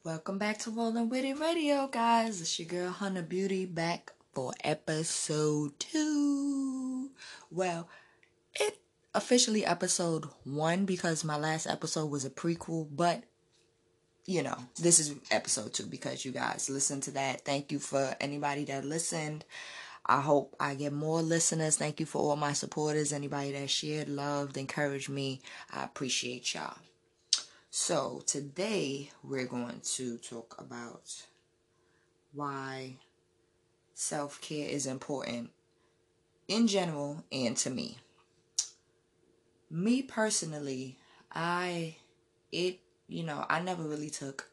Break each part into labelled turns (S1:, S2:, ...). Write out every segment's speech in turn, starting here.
S1: Welcome back to Rolling With It Radio, guys. It's your girl, Hunter Beauty, back for episode 2. Well, it officially episode 1 because my last episode was a prequel, but, this is episode 2 because you guys listened to that. Thank you for anybody that listened. I hope I get more listeners. Thank you for all my supporters, anybody that shared, loved, encouraged me. I appreciate y'all. So today we're going to talk about why self-care is important in general and to me. Me personally, I never really took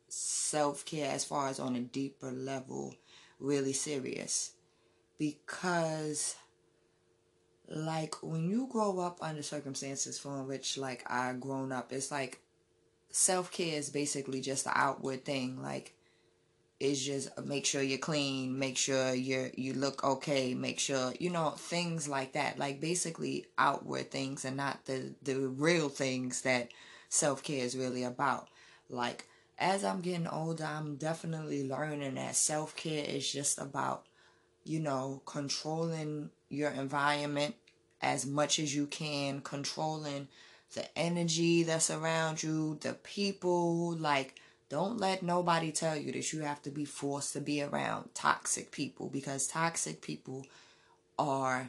S1: self-care as far as on a deeper level really serious because when you grow up under circumstances from which I grown up, it's like self-care is basically just the outward thing. It's just make sure you're clean, make sure you look okay, make sure, things like that. Basically outward things and not the real things that self-care is really about. As I'm getting older, I'm definitely learning that self-care is just about, controlling your environment as much as you can, controlling the energy that's around you, the people. Don't let nobody tell you that you have to be forced to be around toxic people, because toxic people are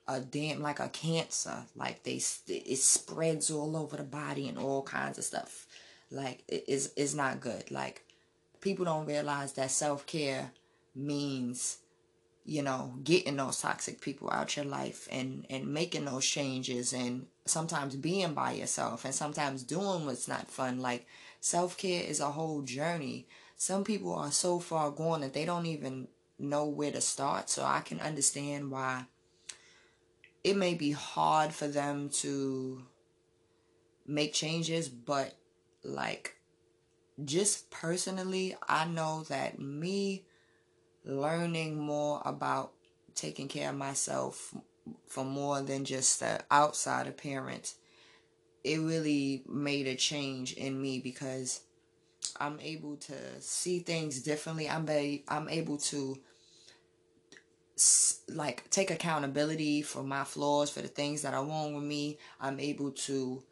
S1: like a cancer. It spreads all over the body and all kinds of stuff. It's not good. People don't realize that self-care means getting those toxic people out your life and making those changes, and sometimes being by yourself and sometimes doing what's not fun. Self-care is a whole journey. Some people are so far gone that they don't even know where to start. So I can understand why it may be hard for them to make changes, but just personally, I know that me learning more about taking care of myself for more than just the outside appearance, it really made a change in me because I'm able to see things differently. I'm able to take accountability for my flaws, for the things that are wrong with me. I'm able to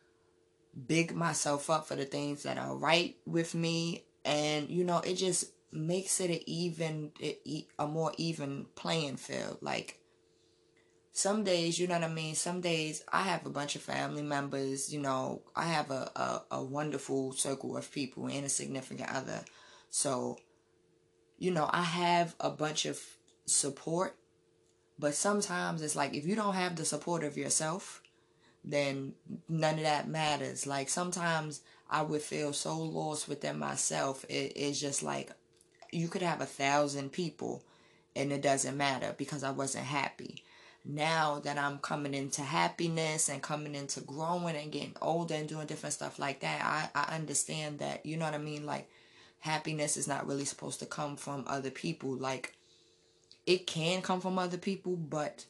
S1: big myself up for the things that are right with me, and it just makes it a more even playing field. Some days, you know what I mean? Some days I have a bunch of family members, I have a wonderful circle of people and a significant other. So, I have a bunch of support, but sometimes it's if you don't have the support of yourself, then none of that matters. Sometimes I would feel so lost within myself. It's just you could have 1,000 people and it doesn't matter because I wasn't happy. Now that I'm coming into happiness and coming into growing and getting older and doing different stuff like that, I understand that, you know what I mean? Happiness is not really supposed to come from other people. It can come from other people, but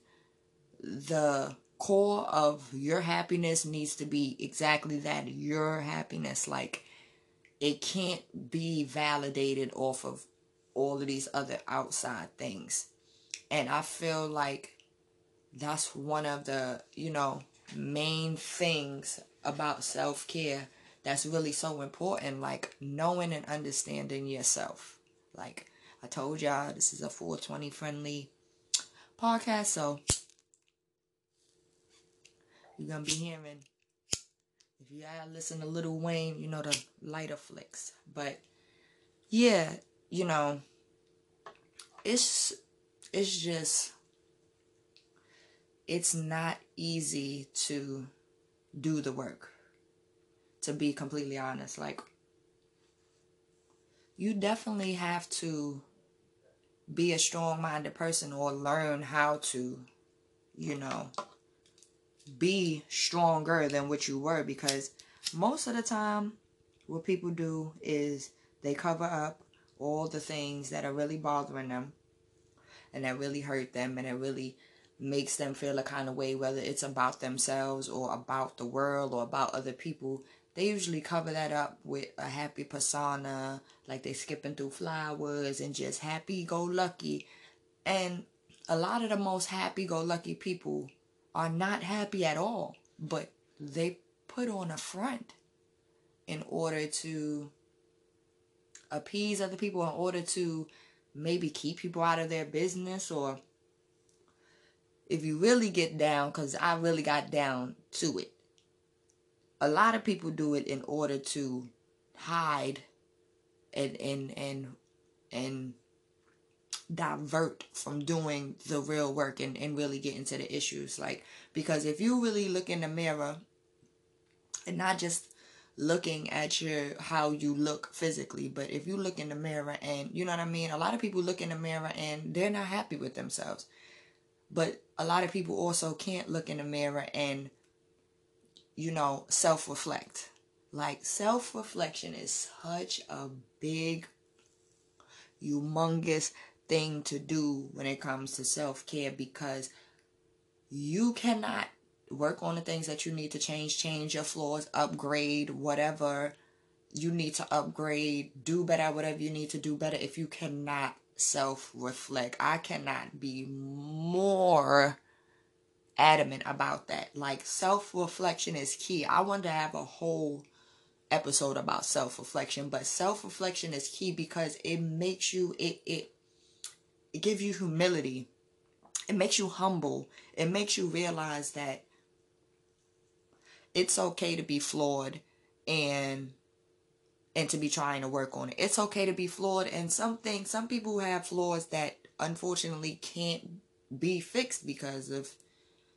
S1: the core of your happiness needs to be exactly that, your happiness. It can't be validated off of all of these other outside things. And I feel like that's one of the, main things about self-care that's really so important, knowing and understanding yourself. I told y'all, this is a 420 friendly podcast, so you're gonna be hearing, if you gotta listen to Lil Wayne, the lighter flicks. But yeah, it's just, it's not easy to do the work, to be completely honest. You definitely have to be a strong-minded person or learn how to, be stronger than what you were, because most of the time what people do is they cover up all the things that are really bothering them and that really hurt them and that really makes them feel a kind of way, whether it's about themselves or about the world or about other people. they usually cover that up with a happy persona, like they skipping through flowers and just happy-go-lucky. And a lot of the most happy-go-lucky people are not happy at all, but they put on a front in order to appease other people, in order to maybe keep people out of their business. Or if you really get down, because I really got down to it, a lot of people do it in order to hide and divert from doing the real work and really get into the issues. Like, because if you really look in the mirror and not just looking at how you look physically, but if you look in the mirror and, you know what I mean, a lot of people look in the mirror and they're not happy with themselves. But a lot of people also can't look in the mirror and, you know, self-reflect. Like, self-reflection is such a big, humongous thing to do when it comes to self-care, because you cannot work on the things that you need to change your flaws, upgrade whatever you need to upgrade, do better, whatever you need to do better, if you cannot self-reflect. I cannot be more adamant about that. Like, self-reflection is key. I want to have a whole episode about self-reflection, but self-reflection is key because it makes you, it gives you humility. It makes you humble. It makes you realize that it's okay to be flawed and to be trying to work on it. It's okay to be flawed, and some people have flaws that unfortunately can't be fixed because of,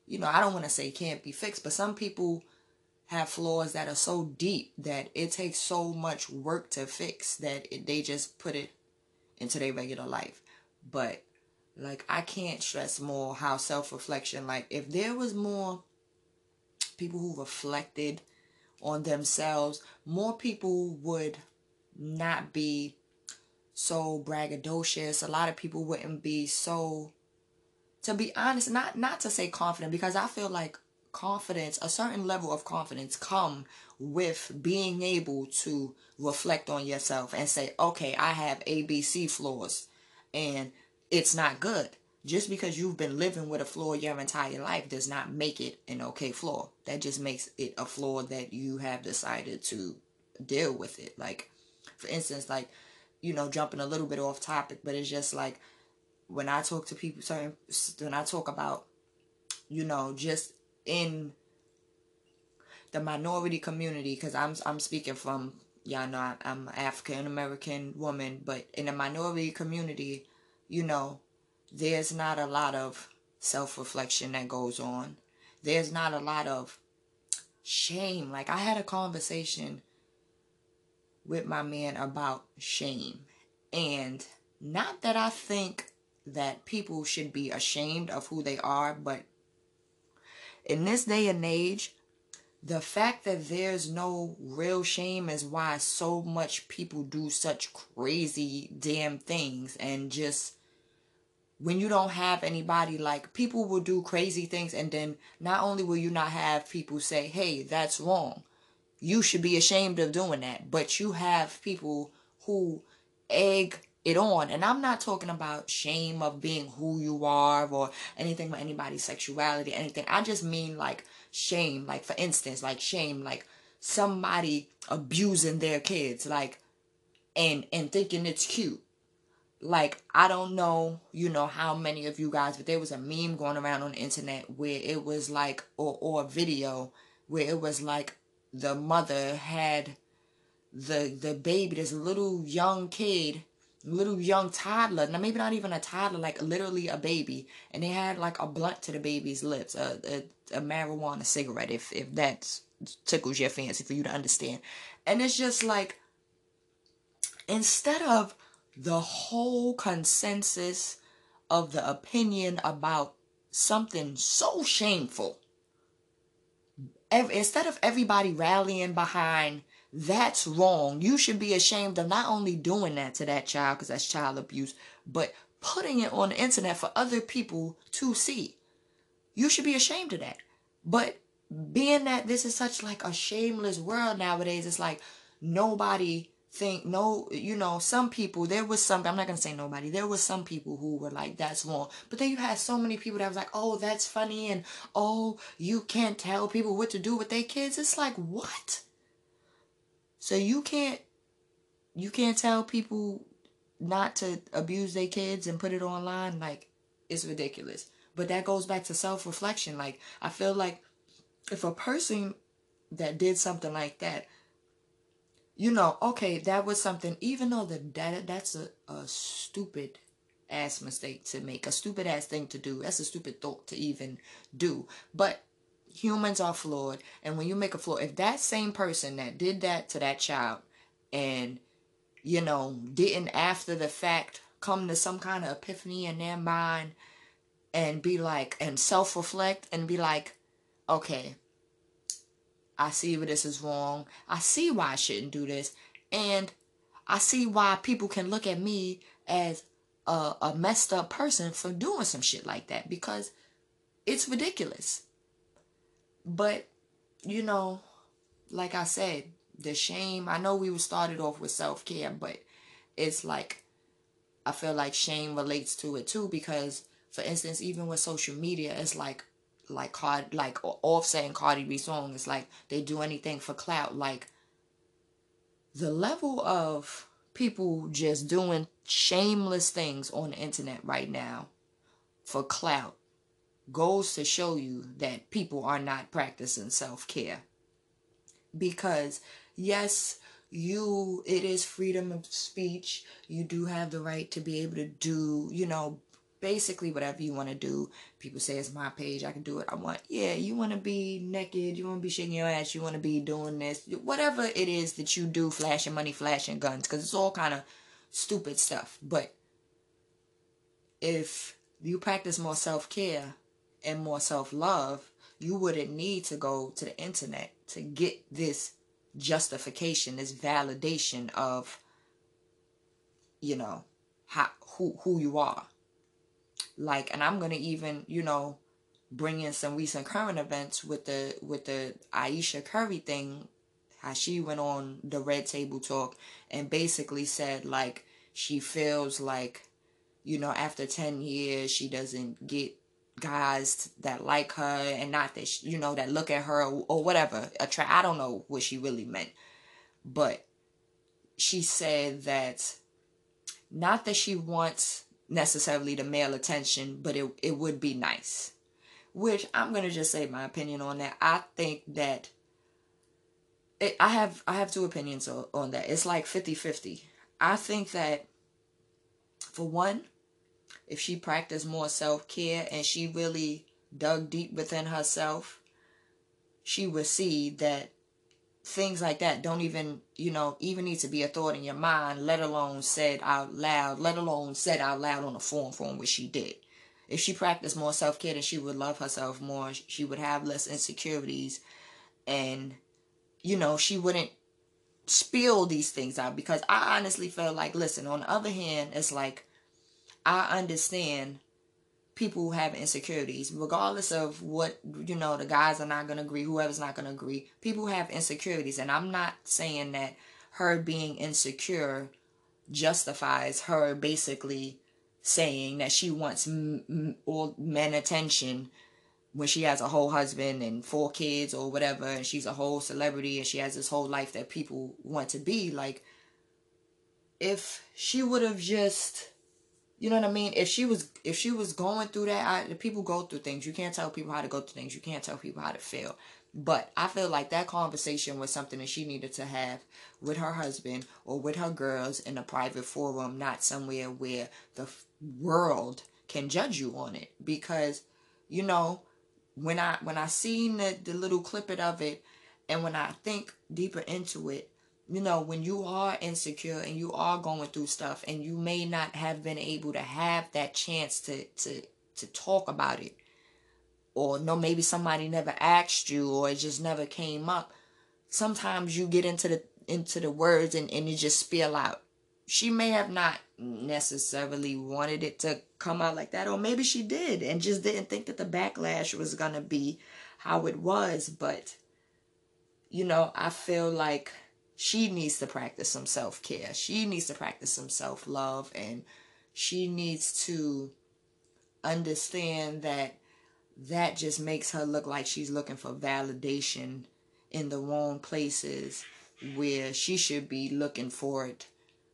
S1: you know, I don't want to say can't be fixed, but some people have flaws that are so deep that it takes so much work to fix that they just put it into their regular life. But, like, I can't stress more how self-reflection, like, if there was more people who reflected on themselves, more people would not be so braggadocious. A lot of people wouldn't be so, to be honest, not to say confident, because I feel like confidence, a certain level of confidence, come with being able to reflect on yourself and say, okay, I have ABC flaws and it's not good. Just because you've been living with a flaw your entire life does not make it an okay flaw. That just makes it a flaw that you have decided to deal with it. Like, for instance, like, you know, jumping a little bit off topic, but it's just like, when I talk to people, when I talk about, you know, just in the minority community, because I'm speaking from, y'all know I'm an African American woman, but in the minority community, you know, there's not a lot of self-reflection that goes on. There's not a lot of shame. Like, I had a conversation with my man about shame. And not that I think that people should be ashamed of who they are, but in this day and age, the fact that there's no real shame is why so much people do such crazy damn things. And just, when you don't have anybody, like, people will do crazy things, and then not only will you not have people say, hey, that's wrong, you should be ashamed of doing that, but you have people who egg it on. And I'm not talking about shame of being who you are or anything about anybody's sexuality, anything. I just mean, like, shame, like, for instance, like, shame, like somebody abusing their kids, like, and thinking it's cute. Like, I don't know, you know, how many of you guys, but there was a meme going around on the internet where it was like, or a video where it was like the mother had the baby, this little young kid, little young toddler, now maybe not even a toddler, like literally a baby, and they had like a blunt to the baby's lips, a marijuana cigarette, if that tickles your fancy for you to understand. And it's just like, instead of the whole consensus of the opinion about something so shameful, instead of everybody rallying behind that's wrong, you should be ashamed of not only doing that to that child, because that's child abuse, but putting it on the internet for other people to see. You should be ashamed of that. But being that this is such like a shameless world nowadays, it's like nobody think, no, you know, some people, there was some, I'm not gonna say nobody, there was some people who were like, that's wrong. But then you had so many people that was like, oh, that's funny, and oh, you can't tell people what to do with their kids. It's like, what? So you can't tell people not to abuse their kids and put it online? Like, it's ridiculous. But that goes back to self-reflection. Like, I feel like if a person that did something like that, you know, okay, that was something, even though that's a stupid ass mistake to make, a stupid ass thing to do, that's a stupid thought to even do. But humans are flawed, and when you make a flaw, if that same person that did that to that child and, you know, didn't after the fact come to some kind of epiphany in their mind and be like, and self-reflect and be like, okay, I see where this is wrong. I see why I shouldn't do this. And I see why people can look at me as a messed up person for doing some shit like that, because it's ridiculous. But, you know, like I said, the shame, I know we started off with self-care, but it's like, I feel like shame relates to it too, because, for instance, even with social media, it's like Offset and Cardi B song, it's like they do anything for clout. Like, the level of people just doing shameless things on the internet right now for clout goes to show you that people are not practicing self-care. Because yes, it is freedom of speech. You do have the right to be able to do, you know, basically whatever you want to do. People say it's my page, I can do it I want. Yeah, you want to be naked, you want to be shaking your ass, you want to be doing this, whatever it is that you do, flashing money, flashing guns, because it's all kind of stupid stuff. But if you practice more self-care and more self-love, you wouldn't need to go to the internet to get this justification, this validation of, you know, who you are. Like, and I'm gonna even, you know, bring in some recent current events with the AYESHA Curry thing, how she went on the Red Table Talk and basically said, like, she feels like, you know, after 10 years, she doesn't get guys that like her, and not that, you know, that look at her or whatever. I don't know what she really meant. But she said that, not that she wants necessarily the male attention, but it would be nice. Which, I'm going to just say my opinion on that. I think that, I have two opinions on that. It's like 50-50. I think that, for one, if she practiced more self-care and she really dug deep within herself, she would see that things like that don't even, you know, even need to be a thought in your mind, let alone said out loud on a forum, which she did. If she practiced more self-care, then she would love herself more. She would have less insecurities, and, you know, she wouldn't spill these things out. Because I honestly feel like, listen, on the other hand, it's like, I understand people who have insecurities, regardless of what, you know, the guys are not going to agree, whoever's not going to agree. People have insecurities, and I'm not saying that her being insecure justifies her basically saying that she wants all men attention when she has a whole husband and 4 kids or whatever, and she's a whole celebrity and she has this whole life that people want to be. Like, if she would have just, you know what I mean? If she was going through that, people go through things. You can't tell people how to go through things. You can't tell people how to feel. But I feel like that conversation was something that she needed to have with her husband or with her girls in a private forum, not somewhere where the world can judge you on it. Because, you know, when I seen the little clippet of it, and when I think deeper into it, you know, when you are insecure and you are going through stuff and you may not have been able to have that chance to talk about it, or no, maybe somebody never asked you, or it just never came up, sometimes you get into the words and it just spill out. She may have not necessarily wanted it to come out like that, or maybe she did and just didn't think that the backlash was going to be how it was, but I feel like she needs to practice some self-care. She needs to practice some self-love, and she needs to understand that just makes her look like she's looking for validation in the wrong places, where she should be looking for it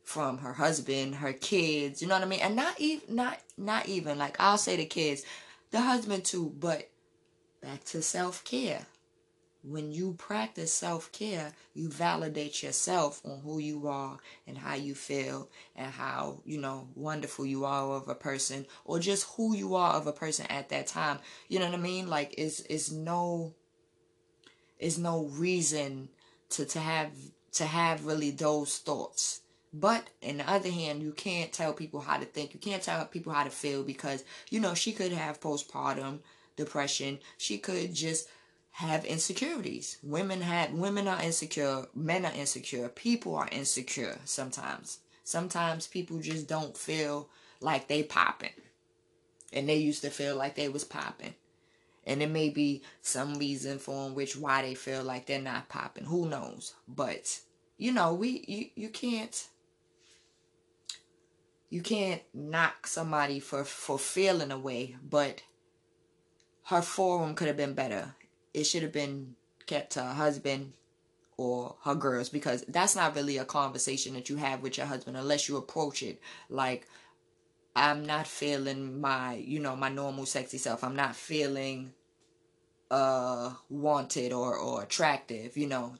S1: from her husband, her kids, you know what I mean? And not even like, I'll say the kids, the husband too, but back to self-care. When you practice self-care, you validate yourself on who you are and how you feel and how, wonderful you are of a person, or just who you are of a person at that time. You know what I mean? Like, it's no reason to have really those thoughts. But on the other hand, you can't tell people how to think. You can't tell people how to feel, because, she could have postpartum depression. She could just have insecurities. Women are insecure. Men are insecure. People are insecure sometimes. Sometimes people just don't feel like they popping. And they used to feel like they was popping. And there may be some reason for why they feel like they're not popping. Who knows? But, you can't knock somebody for feeling a way, but her forum could have been better. It should have been kept to her husband or her girls, because that's not really a conversation that you have with your husband unless you approach it like, I'm not feeling my normal sexy self. I'm not feeling wanted or attractive.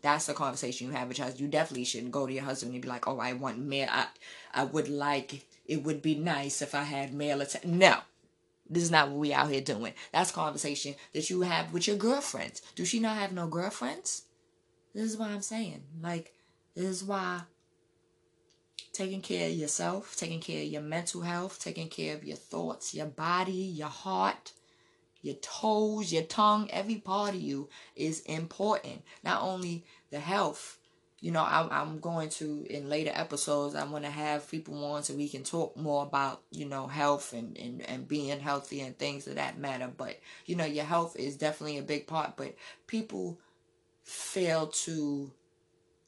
S1: That's the conversation you have with your husband. You definitely shouldn't go to your husband and be like, oh, I want male. I would like, it would be nice if I had male attention. No. This is not what we out here doing. That's a conversation that you have with your girlfriends. Do she not have no girlfriends? This is what I'm saying. Like, this is why taking care of yourself, taking care of your mental health, taking care of your thoughts, your body, your heart, your toes, your tongue, every part of you is important. Not only the health. I'm going to, in later episodes, I'm going to have people on so we can talk more about, health and being healthy and things of that matter. But, your health is definitely a big part. But people fail to,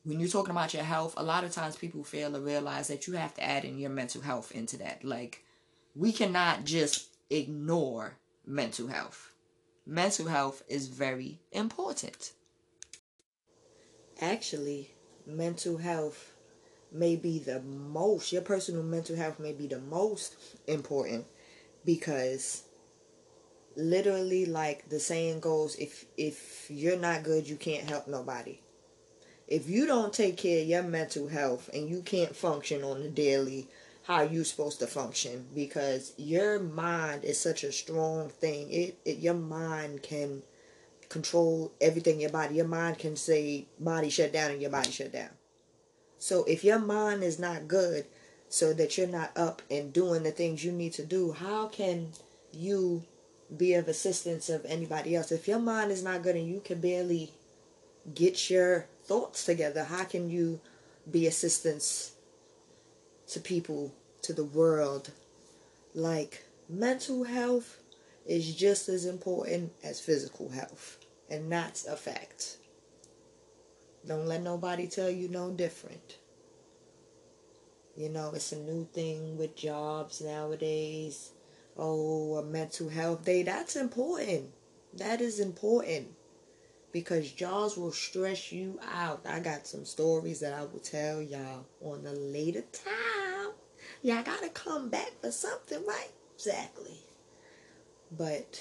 S1: when you're talking about your health, a lot of times people fail to realize that you have to add in your mental health into that. Like, we cannot just ignore mental health. Mental health is very important. Actually, mental health may be your personal mental health may be the most important, because literally, like the saying goes, if you're not good, you can't help nobody. If you don't take care of your mental health, and you can't function on the daily how you're supposed to function, because your mind is such a strong thing. Your mind can control everything in your body. Your mind can say body shut down, and your body shut down. So if your mind is not good, so that you're not up and doing the things you need to do, how can you be of assistance of anybody else? If your mind is not good and you can barely get your thoughts together, how can you be assistance to people, to the world? Like, mental health is just as important as physical health. And that's a fact. Don't let nobody tell you no different. It's a new thing with jobs nowadays. Oh, a mental health day. That's important. That is important. Because jobs will stress you out. I got some stories that I will tell y'all on a later time. Y'all gotta come back for something, right? Exactly. But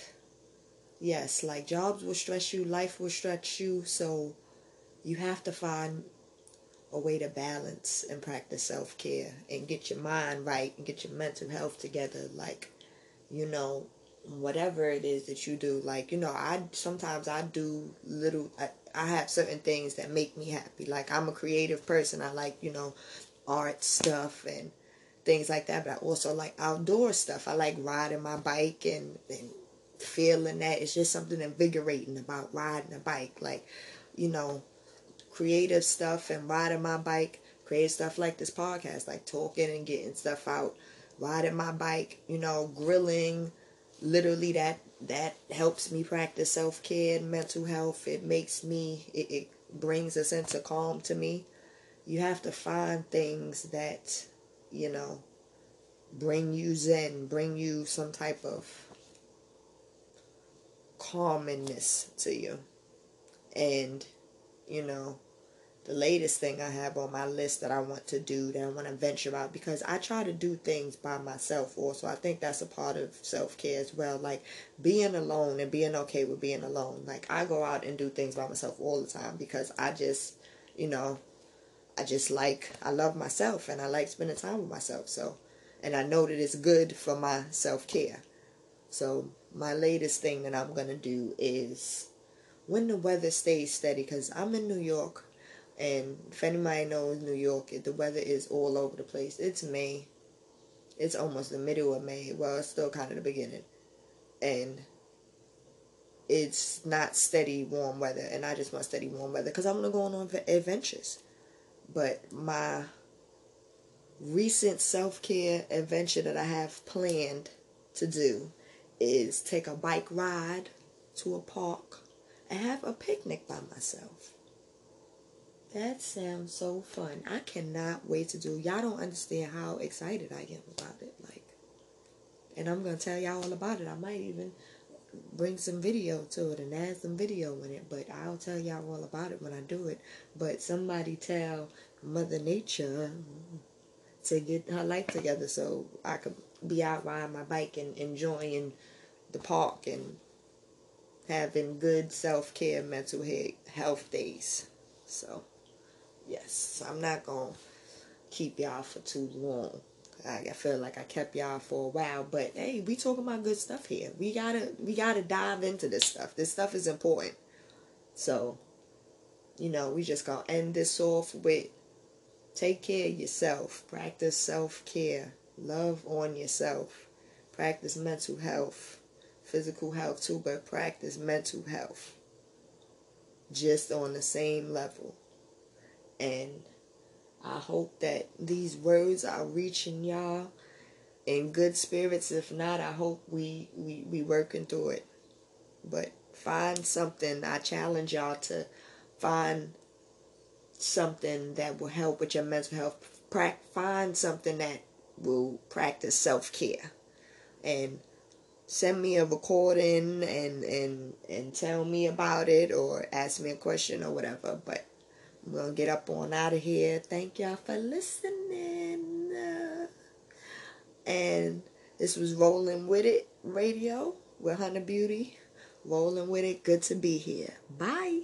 S1: yes, like, jobs will stress you, life will stretch you, so you have to find a way to balance and practice self-care and get your mind right and get your mental health together. Like, whatever it is that you do, like, sometimes I do I have certain things that make me happy. Like, I'm a creative person. I like, art stuff and things like that, but I also like outdoor stuff. I like riding my bike and feeling that. It's just something invigorating about riding a bike. Like, creative stuff and riding my bike, creative stuff like this podcast, like talking and getting stuff out, riding my bike, grilling, literally that helps me practice self-care and mental health. It brings a sense of calm to me. You have to find things that, you know, bring you zen, bring you some type of calmness to you. And, you know, the latest thing I have on my list that I want to do, that I want to venture out, because I try to do things by myself also. I think that's a part of self-care as well, like being alone and being okay with being alone. Like, I go out and do things by myself all the time because I just, you know, I love myself and I like spending time with myself. So, and I know that it's good for my self-care. So my latest thing that I'm going to do is, when the weather stays steady, because I'm in New York, and if anybody knows New York, the weather is all over the place. It's May. It's almost the middle of May. Well, it's still kind of the beginning. And it's not steady warm weather. And I just want steady warm weather because I'm going to go on adventures. But my recent self-care adventure that I have planned to do is take a bike ride to a park and have a picnic by myself. That sounds so fun. I cannot wait to do. Y'all don't understand how excited I am about it. Like, and I'm going to tell y'all all about it. I might even bring some video to it and add some video in it. But I'll tell y'all all about it when I do it. But somebody tell Mother Nature to get her life together so I could be out riding my bike and enjoying the park and having good self-care, mental health days. So, yes, I'm not going to keep y'all for too long. I feel like I kept y'all for a while, but hey, we talking about good stuff here. We gotta dive into this stuff. This stuff is important. So, you know, we just gonna end this off with, take care of yourself. Practice self-care. Love on yourself. Practice mental health. Physical health too, but practice mental health. Just on the same level. And I hope that these words are reaching y'all in good spirits. If not, I hope we working through it. But find something. I challenge y'all to find something that will help with your mental health. Find something that will practice self-care. And send me a recording and tell me about it, or ask me a question or whatever. But I'm going to get up on out of here. Thank y'all for listening. And this was Rolling With It Radio with Hunter Beauty. Rolling with it. Good to be here. Bye.